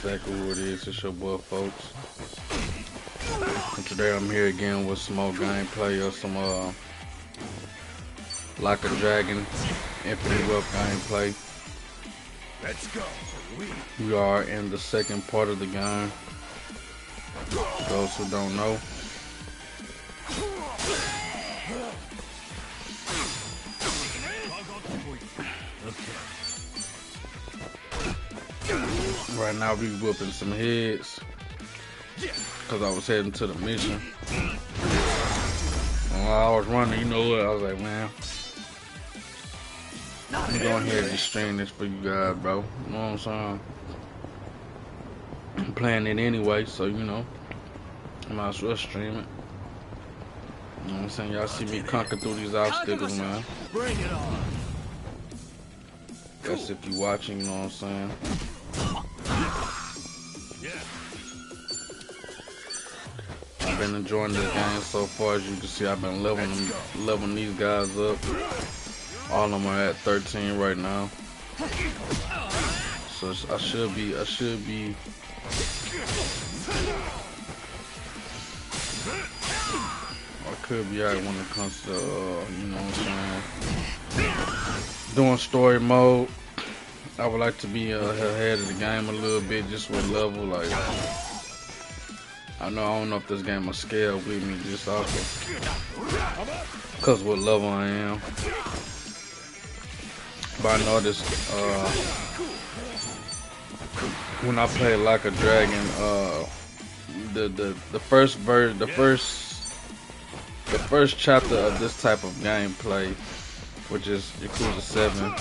exactly who it is. It's your boy, folks. And today I'm here again with some more gameplay of some Like a Dragon Infinite Wealth gameplay. Let's go. We are in the second part of the game. For those who don't know. Right now we whooping some heads because I was heading to the mission. And while I was running, you know what? I was like, man, I'm going ahead and just stream this for you guys, bro. You know what I'm saying? I'm playing it anyway, so you know, I might as well stream it. You know what I'm saying? Y'all see me conquer through these obstacles, man. Bring it on. That's if you watching, you know what I'm saying? I've been enjoying this game so far. As you can see, I've been leveling these guys up. All of them are at 13 right now. So I should be I could be alright when it comes to you know what I'm saying, doing story mode. I would like to be ahead of the game a little bit, just with level. Like, I don't know if this game will scale with me just also because what level I am. But I noticed when I play Like a Dragon, the first chapter of this type of gameplay, which is Yakuza 7.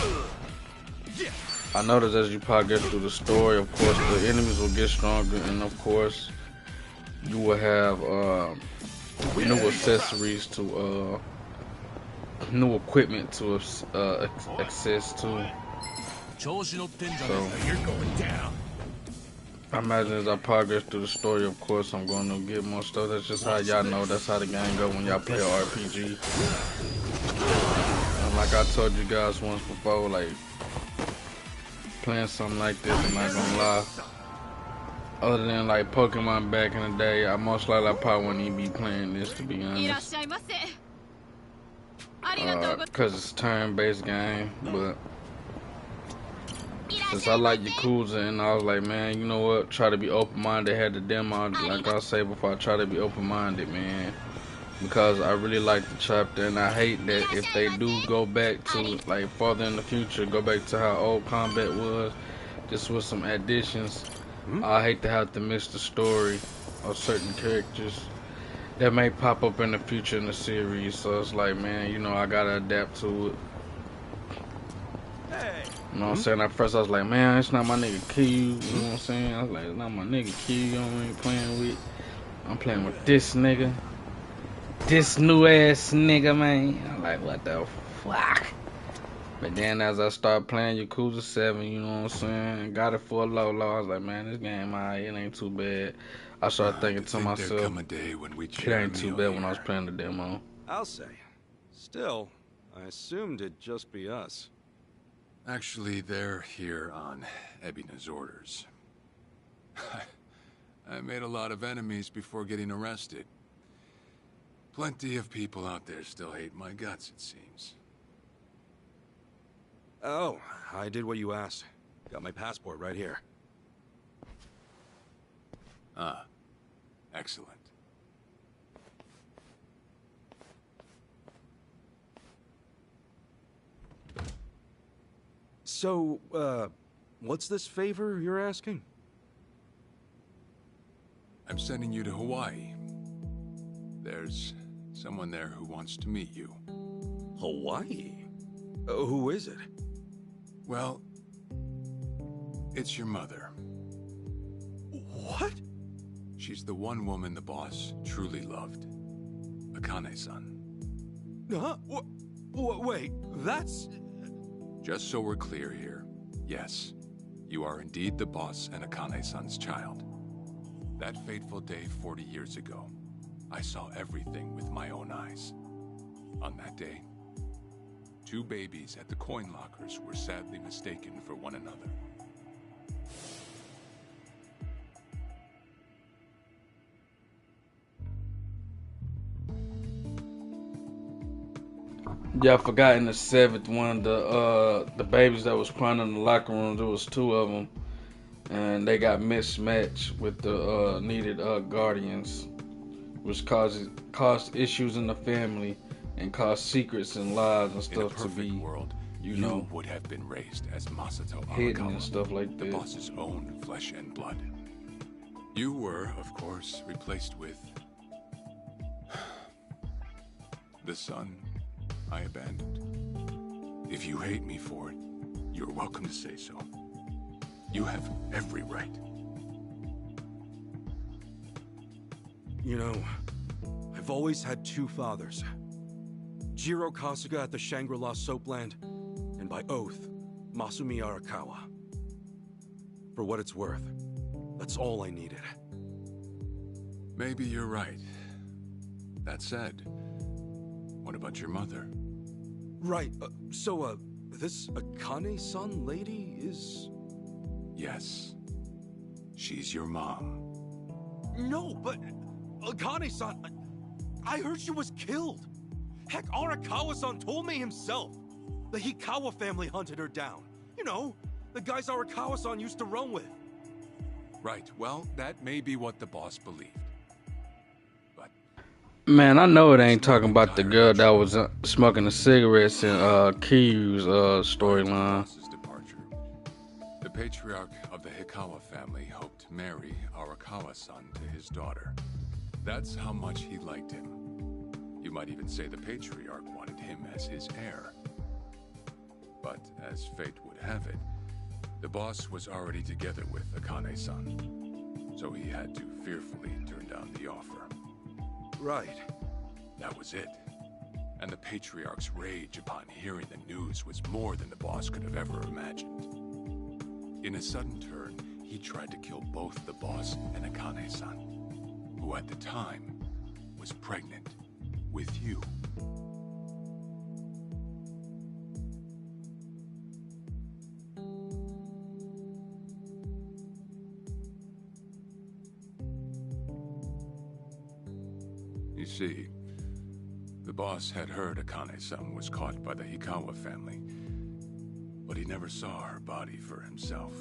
I noticed as you progress through the story, of course, the enemies will get stronger, and of course, you will have new accessories to, new equipment to access to. So, You're going down. I imagine as I progress through the story, of course, I'm going to get more stuff. That's just how y'all know. That's how the game go when y'all play an RPG. And like I told you guys once before, like, playing something like this, I'm not gonna lie. Other than like Pokemon back in the day, I probably wouldn't even be playing this, to be honest. Because it's a turn-based game, but since I like Yakuza, and I was like, man, you know what? Try to be open-minded. Had the demo, like I say before, I try to be open-minded, man. Because I really like the chapter, and I hate that if they do go back to, like, farther in the future, go back to how old combat was, just with some additions, I hate to have to miss the story of certain characters that may pop up in the future in the series. So it's like, man, you know, I gotta adapt to it. You know what I'm saying? At first I was like, man, it's not my nigga Q. You know what I'm saying? I was like, it's not my nigga Q. You know what I ain't playing with. I'm playing with this nigga. This new ass nigga, man. I'm like, what the fuck? But then as I started playing Yakuza 7, you know what I'm saying? Got it for a low. I was like, man, this game, it ain't too bad. I started thinking to myself, it ain't too bad when I was playing the demo. I'll say. Still, I assumed it'd just be us. Actually, they're here on Ebina's orders. I made a lot of enemies before getting arrested. Plenty of people out there still hate my guts, it seems. Oh, I did what you asked. Got my passport right here. Ah, excellent. So, what's this favor you're asking? I'm sending you to Hawaii. There's someone there who wants to meet you. Hawaii? Who is it? Well, it's your mother. What? She's the one woman the boss truly loved. Akane-san. Huh? Wait, that's... Just so we're clear here, yes, you are indeed the boss and Akane-san's child. That fateful day 40 years ago, I saw everything with my own eyes. On that day, 2 babies at the coin lockers were sadly mistaken for one another. Yeah, I forgot in the seventh one, the babies that was crying in the locker room, there was two of them, and they got mismatched with the needed guardians, which caused issues in the family and caused secrets and lies and In a stuff to perfect be, world, you you know, would have been raised as Masato hidden and Arakawa, stuff like the that. boss's own flesh and blood. You were, of course, replaced with the son I abandoned. If you hate me for it, you're welcome to say so. You have every right. You know, I've always had two fathers. Jiro Kasuga at the Shangri-La Soapland, and by oath, Masumi Arakawa. For what it's worth, that's all I needed. Maybe you're right. That said, what about your mother? Right, so, this Akane-san lady is... Yes. She's your mom. No, but Akane-san, I heard she was killed. Heck, Arakawa-san told me himself. The Hikawa family hunted her down. You know, the guys Arakawa-san used to run with. Right, well, that may be what the boss believed. But Man, I know it ain't talking about the girl that was smoking the cigarettes in Kiryu's storyline. boss's departure, the patriarch of the Hikawa family hoped to marry Arakawa-san to his daughter. That's how much he liked him. You might even say the patriarch wanted him as his heir. But as fate would have it, the boss was already together with Akane-san, so he had to fearfully turn down the offer. Right. That was it. And the patriarch's rage upon hearing the news was more than the boss could have ever imagined. In a sudden turn, he tried to kill both the boss and Akane-san, who at the time was pregnant with you. You see, the boss had heard Akane-san was caught by the Hikawa family, but he never saw her body for himself.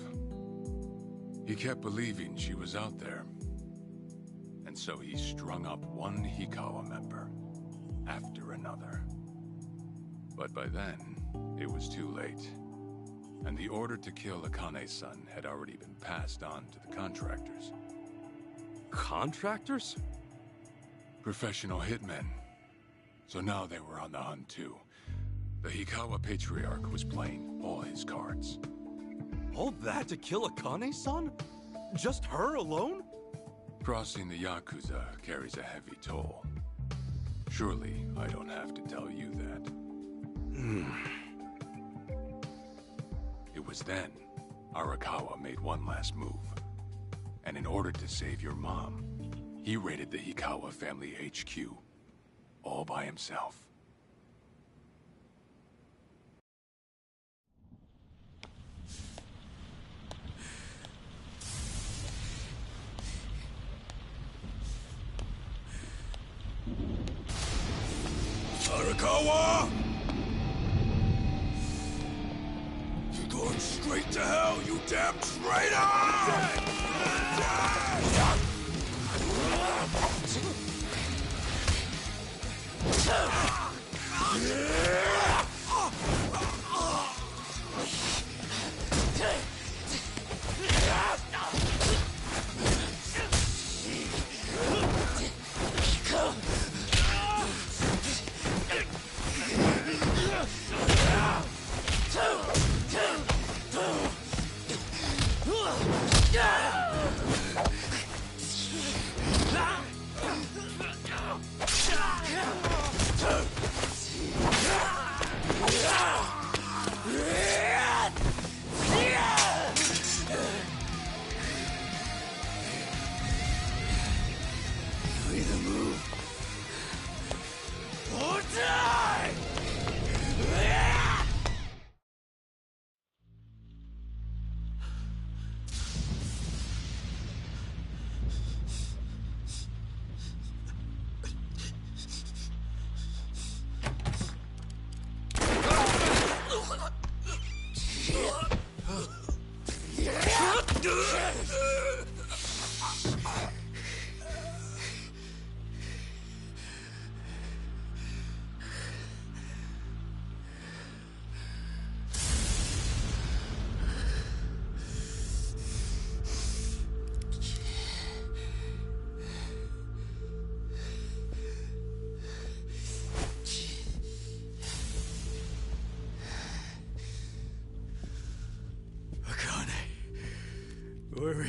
He kept believing she was out there, and so he strung up one Hikawa member after another. But by then, it was too late, and the order to kill Akane-san had already been passed on to the contractors. Contractors? Professional hitmen. So now they were on the hunt too. The Hikawa patriarch was playing all his cards. All that to kill Akane-san? Just her alone? Crossing the yakuza carries a heavy toll. Surely I don't have to tell you that. It was then Arakawa made one last move. And in order to save your mom, he raided the Hikawa family HQ, all by himself. Arakawa! You're going straight to hell, you damn traitor! Yeah!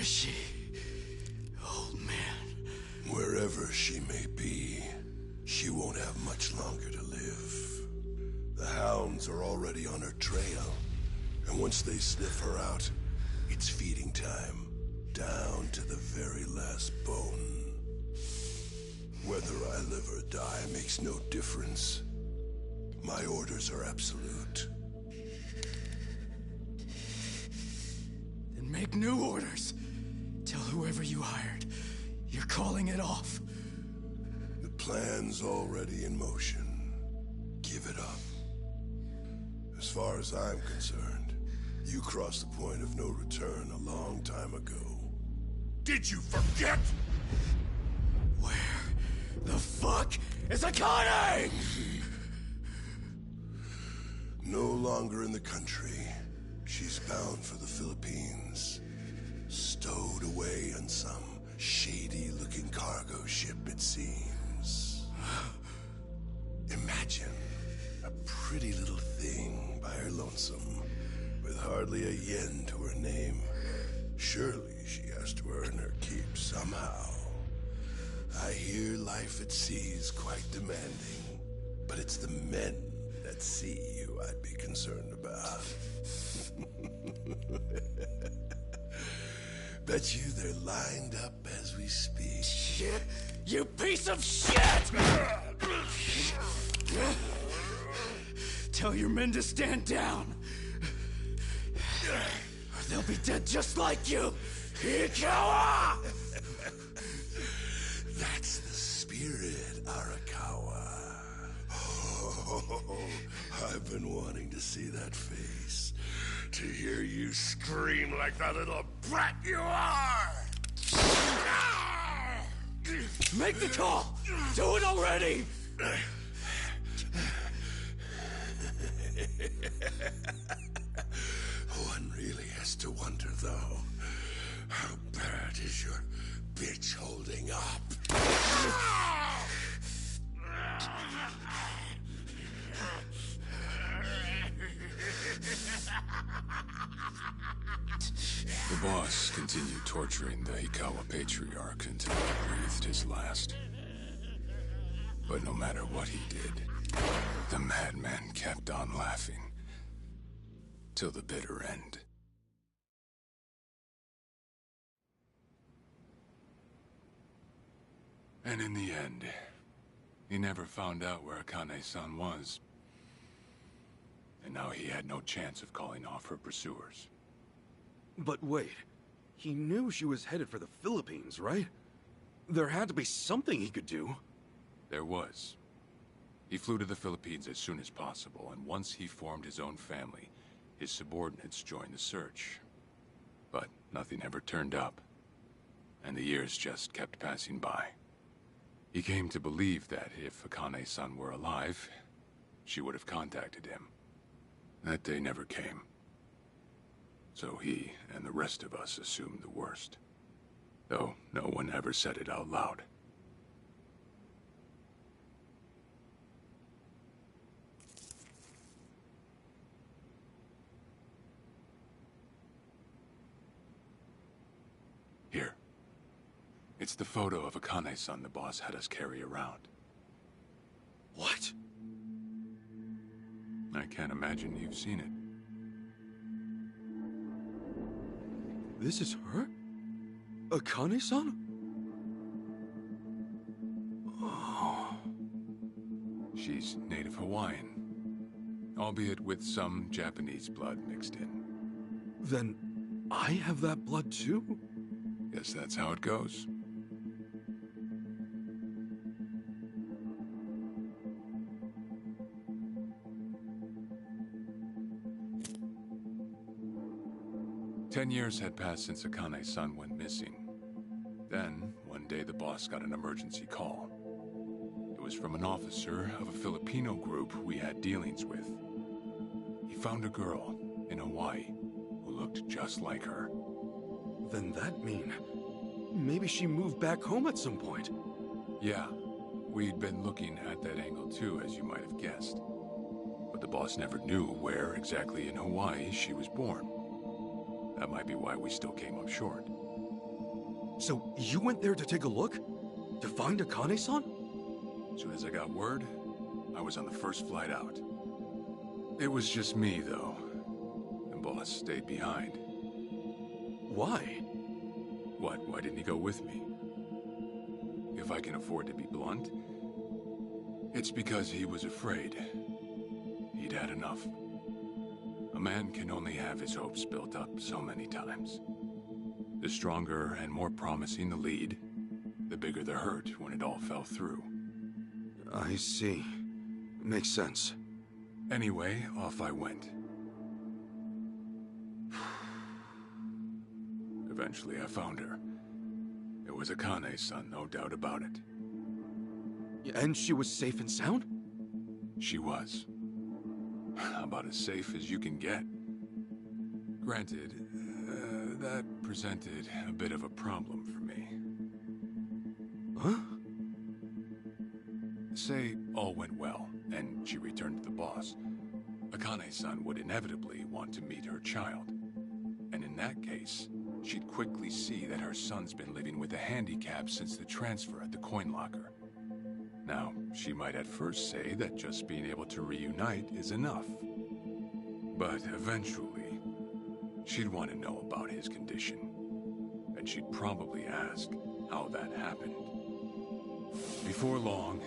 is she? Old man. Wherever she may be, she won't have much longer to live. The hounds are already on her trail, and once they sniff her out, it's feeding time, down to the very last bone. Whether I live or die makes no difference. My orders are absolute. Then make new orders. Tell whoever you hired, you're calling it off. The plan's already in motion. Give it up. As far as I'm concerned, you crossed the point of no return a long time ago. Did you forget? Where the fuck is Akane? No longer in the country. She's bound for the Philippines. Stowed away on some shady-looking cargo ship, it seems. Imagine a pretty little thing by her lonesome, with hardly a yen to her name. Surely she has to earn her keep somehow. I hear life at sea is quite demanding, but it's the men at sea who I'd be concerned about. Bet you they're lined up as we speak. Shit! You piece of shit! Tell your men to stand down, or they'll be dead just like you! Ikawa! That's the spirit, Arakawa. Oh, I've been wanting to see that face. To hear you scream like the little brat you are! Make the call! Do it already! One really has to wonder, though, how bad is your bitch holding up? The boss continued torturing the Hikawa patriarch until he breathed his last. But no matter what he did, the madman kept on laughing. Till the bitter end. And in the end, he never found out where Akane-san was. And now he had no chance of calling off her pursuers. But wait, he knew she was headed for the Philippines, right? There had to be something he could do. There was. He flew to the Philippines as soon as possible, and once he formed his own family, his subordinates joined the search. But nothing ever turned up, and the years just kept passing by. He came to believe that if Akane-san were alive, she would have contacted him. That day never came. So he and the rest of us assumed the worst. Though no one ever said it out loud. Here. It's the photo of Akane-san the boss had us carry around. What? I can't imagine you've seen it. This is her? Akane-san? Oh. She's native Hawaiian, albeit with some Japanese blood mixed in. Then I have that blood too? Guess that's how it goes. Ten years had passed since Akane-san went missing. Then, one day the boss got an emergency call. It was from an officer of a Filipino group we had dealings with. He found a girl in Hawaii who looked just like her. Then that mean maybe she moved back home at some point. Yeah, we'd been looking at that angle too, as you might have guessed. But the boss never knew where exactly in Hawaii she was born. That might be why we still came up short. So you went there to take a look? To find Akane-san? As soon as I got word, I was on the first flight out. It was just me, though. The boss stayed behind. Why? What? Why didn't he go with me? If I can afford to be blunt, it's because he was afraid. He'd had enough. A man can only have his hopes built up so many times. The stronger and more promising the lead, the bigger the hurt when it all fell through. I see. Makes sense. Anyway, off I went. Eventually I found her. It was Akane's son, no doubt about it. And she was safe and sound? She was. About as safe as you can get. Granted, that presented a bit of a problem for me. Huh? Say all went well, and she returned to the boss. Akane-san would inevitably want to meet her child. And in that case, she'd quickly see that her son's been living with a handicap since the transfer at the coin locker. Now, she might at first say that just being able to reunite is enough. But eventually, she'd want to know about his condition. And she'd probably ask how that happened. Before long,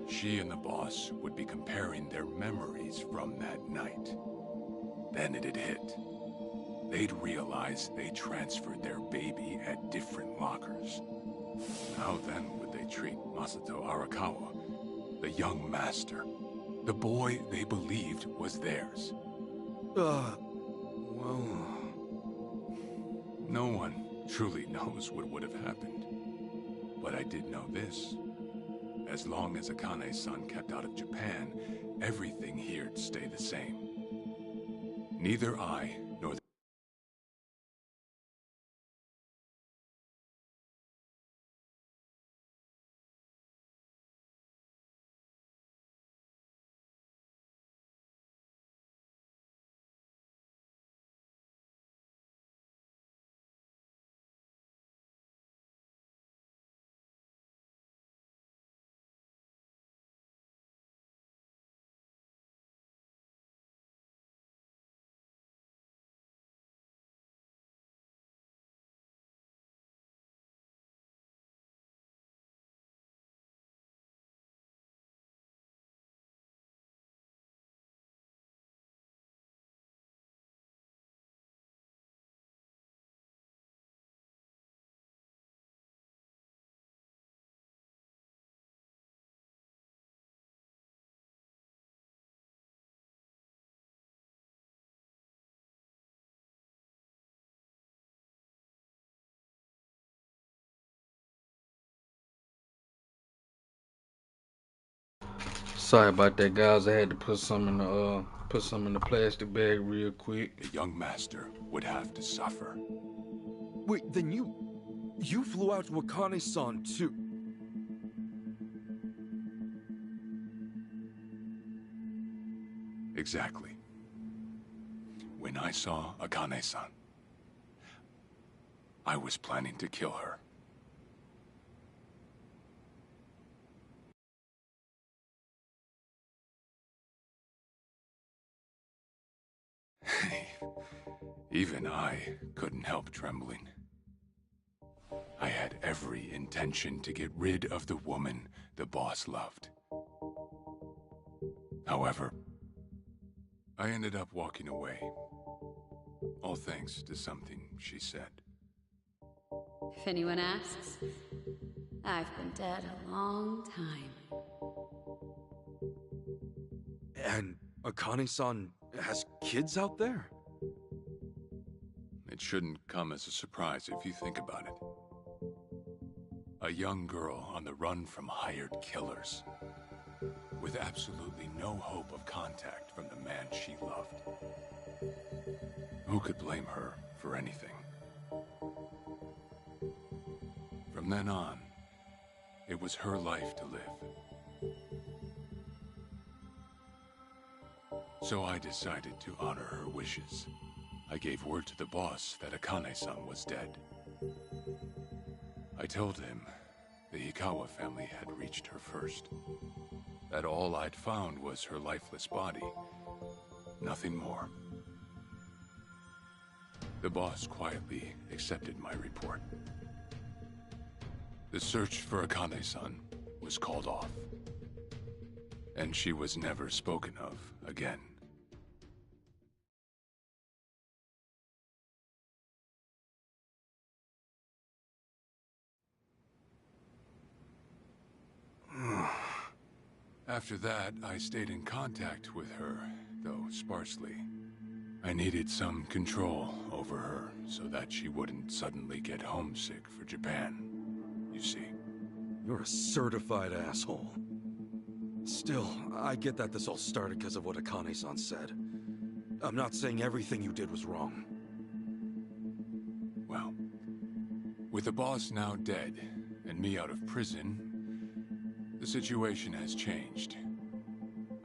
she and the boss would be comparing their memories from that night. Then it'd hit. They'd realize they transferred their baby at different lockers. How then would they treat Masato Arakawa, the young master, the boy they believed was theirs? Well... No one truly knows what would have happened. But I did know this. As long as Akane's son kept out of Japan, everything here'd stay the same. Neither I nor the Sorry about that, guys. I had to put some in the plastic bag real quick. young master would have to suffer. Wait, then you flew out to Akane-san too? Exactly. When I saw Akane-san, I was planning to kill her. Even I couldn't help trembling. I had every intention to get rid of the woman the boss loved. However, I ended up walking away, all thanks to something she said. If anyone asks, I've been dead a long time. And Akane-san has kids out there? It shouldn't come as a surprise if you think about it. A young girl on the run from hired killers, with absolutely no hope of contact from the man she loved. Who could blame her for anything? From then on, it was her life to live. So I decided to honor her wishes. I gave word to the boss that Akane-san was dead. I told him the Hikawa family had reached her first. That all I'd found was her lifeless body. Nothing more. The boss quietly accepted my report. The search for Akane-san was called off. And she was never spoken of again. After that, I stayed in contact with her, though sparsely. I needed some control over her so that she wouldn't suddenly get homesick for Japan, you see. You're a certified asshole. Still, I get that this all started because of what Akane-san said. I'm not saying everything you did was wrong. Well, with the boss now dead and me out of prison, the situation has changed.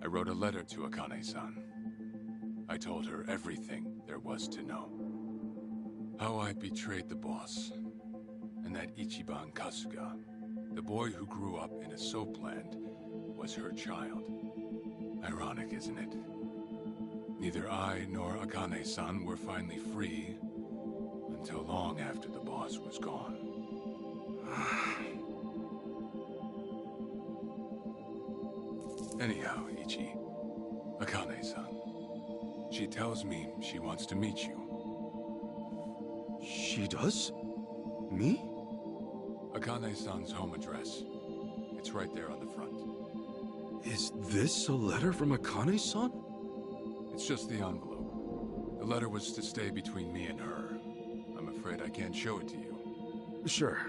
I wrote a letter to Akane-san. I told her everything there was to know. How I betrayed the boss, and that Ichiban Kasuga, the boy who grew up in a soapland, was her child. Ironic, isn't it? Neither I nor Akane-san were finally free until long after the boss was gone. Anyhow, Ichi, Akane-san, she tells me she wants to meet you. She does? Me? Akane-san's home address. It's right there on the front. Is this a letter from Akane-san? It's just the envelope. The letter was to stay between me and her. I'm afraid I can't show it to you. Sure,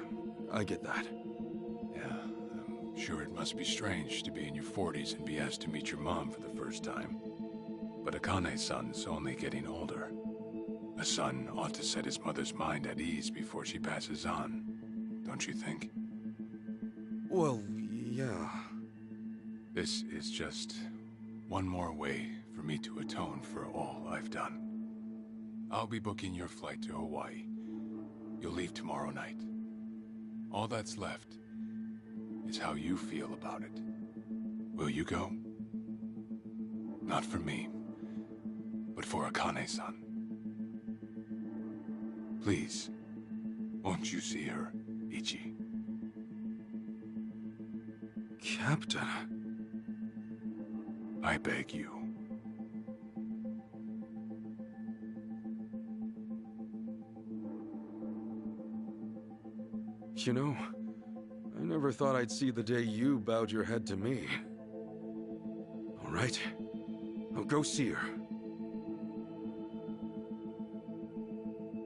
I get that. Yeah, I'm sure it must be strange to be in your 40s and be asked to meet your mom for the first time. But Akane-san's only getting older. A son ought to set his mother's mind at ease before she passes on, don't you think? Well, yeah. This is just one more way for me to atone for all I've done. I'll be booking your flight to Hawaii. You'll leave tomorrow night. All that's left is how you feel about it. Will you go? Not for me, but for Akane-san. Please, won't you see her, Ichi? Captain. I beg you. You know, I never thought I'd see the day you bowed your head to me. All right, I'll go see her.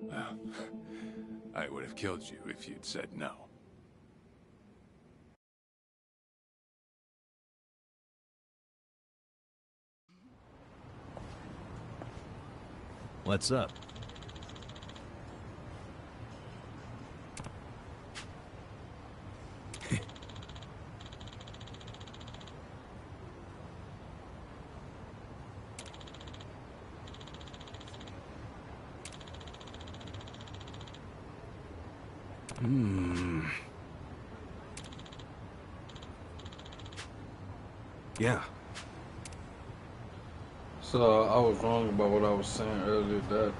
Well, I would have killed you if you'd said no. What's up? Yeah. So I was wrong about what I was saying earlier. That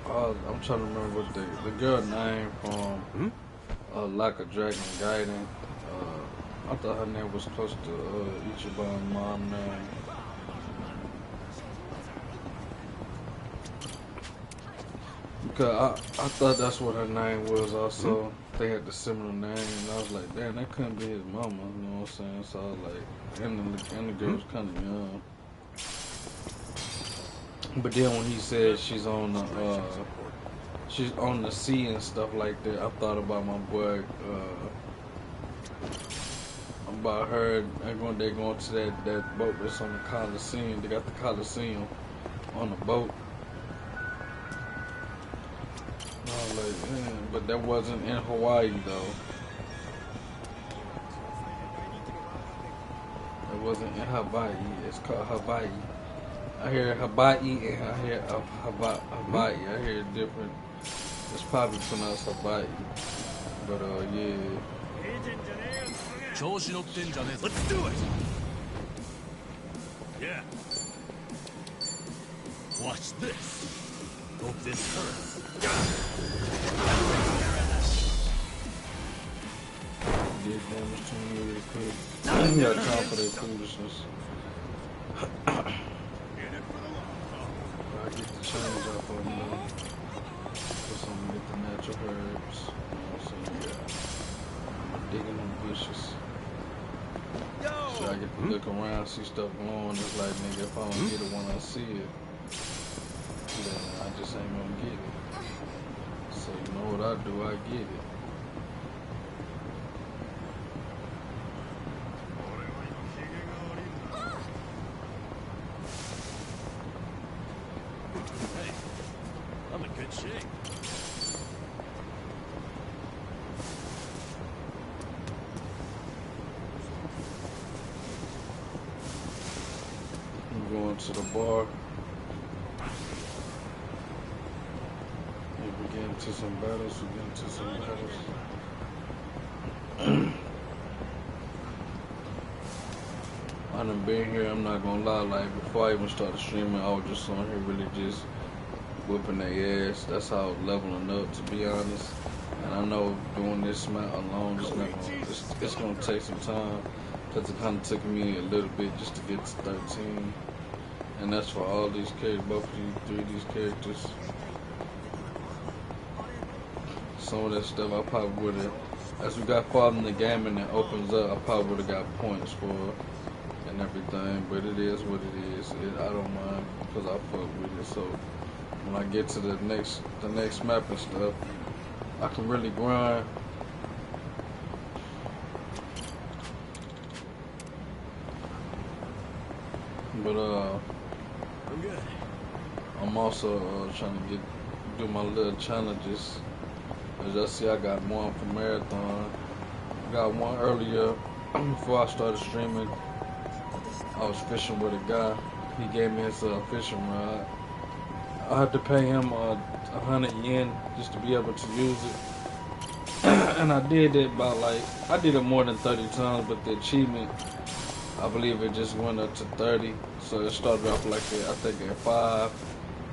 I'm trying to remember what the girl name from Like a Dragon Gaiden. I thought her name was close to Ichiban mom name. Because I thought that's what her name was also. They had the similar name, and I was like, damn, that couldn't be his mama, you know what I'm saying? So I was like, and the girl was kind of young. But then when he said she's on the sea and stuff like that, I thought about my boy, about her, they're going to that boat that's on the Coliseum. They got the Coliseum on the boat. I was like, man, but that wasn't in Hawaii though. It wasn't in Hawaii. It's called Hawaii. I hear Hawaii and I hear Hawaii. I hear different. It's probably pronounced Hawaii. But yeah. Let's do it! Yeah. Watch this. Hope this hurts. Did damage to me really quick. You got time for their foolishness. I get the change off of them though. Put some get the natural herbs. You know what I'm saying? Yeah. Digging them bushes. So I get to look around, see stuff glowing. It's like, nigga, if I don't get it when I see it, then I just ain't gonna get it. So you know what I do? I get it. Hey, I'm in good shape. I'm going to the bar. And we get into some battles. I done been here, I'm not gonna lie, like before I even started streaming, I was just on here really just whipping their ass. That's how I was leveling up, to be honest. And I know doing this amount alone, it's gonna take some time, because it kind of took me a little bit just to get to 13. And that's for all these characters, both of these characters. Some of that stuff I probably would have, as we got farther in the game and it opens up, I probably would have got points for it and everything, but it is what it is. I don't mind because I fuck with it. So when I get to the next map and stuff, I can really grind. But I'm good. I'm also trying to do my little challenges. As y'all see, I got one for marathon. I got one earlier before I started streaming. I was fishing with a guy. He gave me his fishing rod. I had to pay him 100 yen just to be able to use it. And I did it I did it more than 30 times, but the achievement, I believe it just went up to 30. So it started off like I think at 5,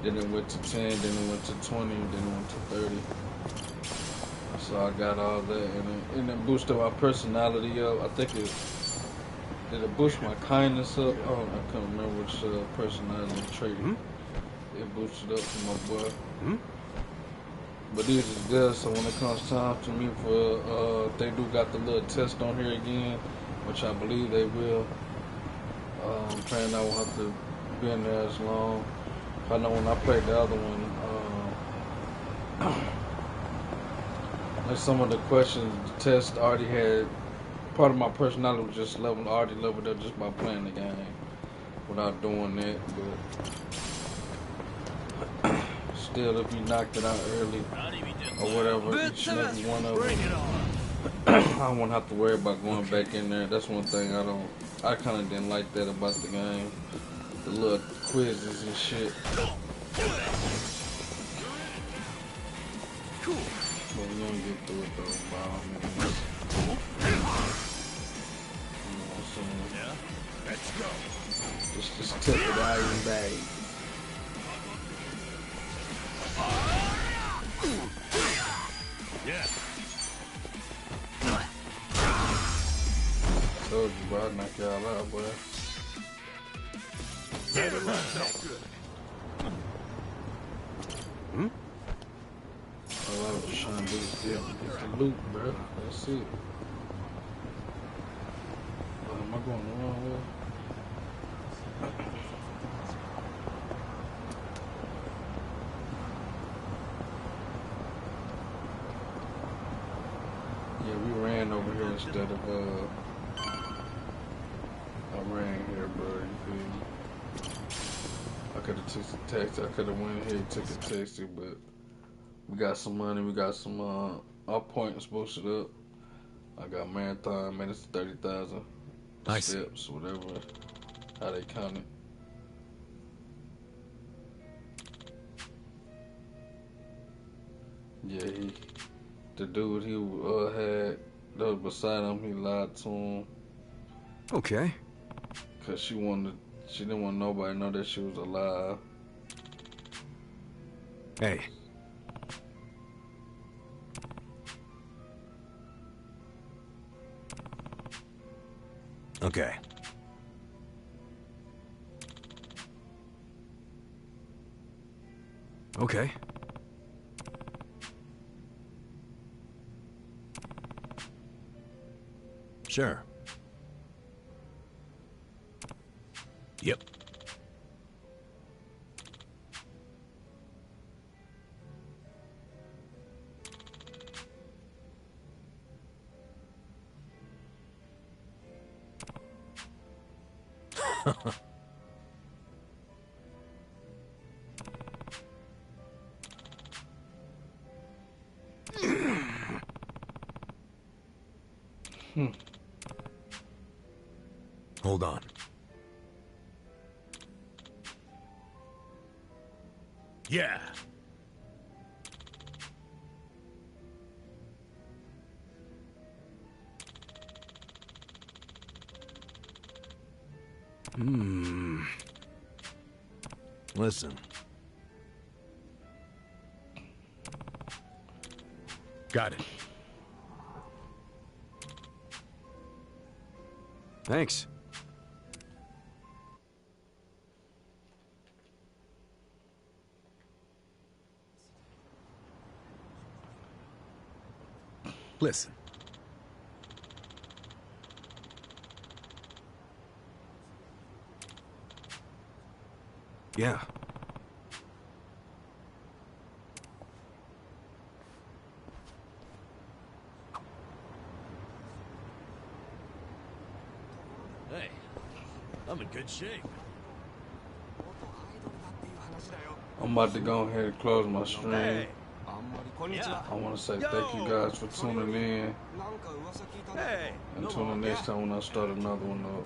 then it went to 10, then it went to 20, then it went to 30. So I got all that, and it boosted my personality up. I think did it boost my kindness up? Oh, I can't remember which personality trait it boosted up for my boy. But these is good, so when it comes time to me for, they do got the little test on here again, which I believe they will. I'm praying I won't have to be in there as long. I know when I played the other one, like some of the questions, the test already had, part of my personality was just already leveled up just by playing the game without doing that. But still, if you knocked it out early or whatever, each and every one of them, I won't have to worry about going back in there. That's one thing I kind of didn't like that about the game. The little quizzes and shit. Cool. But we're gonna get through it though, by all means. You know what I'm saying? Yeah. Let's go. Just tip it out your bag. Yeah. Told you, bro, I'd knock y'all out, boy. Never left no good. All I was just trying to do is get the loot, bro. That's it. Am I going the wrong way? Yeah, we ran over here instead of I ran here, bro. You feel me? I could have took the taxi. I could have went here and took a taxi, but we got some money. We got some our points boosted up. I got marathon, made it to 30,000 steps, whatever. How they count it. Yeah, the dude he had that was beside him, he lied to him. Okay. Cause she didn't want nobody to know that she was alive. Hey. Okay. Okay. Sure. Yep. Hold on. Yeah. Listen. Got it. Thanks. Listen. Yeah. Hey, I'm in good shape. I'm about to go ahead and close my stream. Hey. I want to say thank you guys for tuning in. Hey. And tune in next time when I start another one up.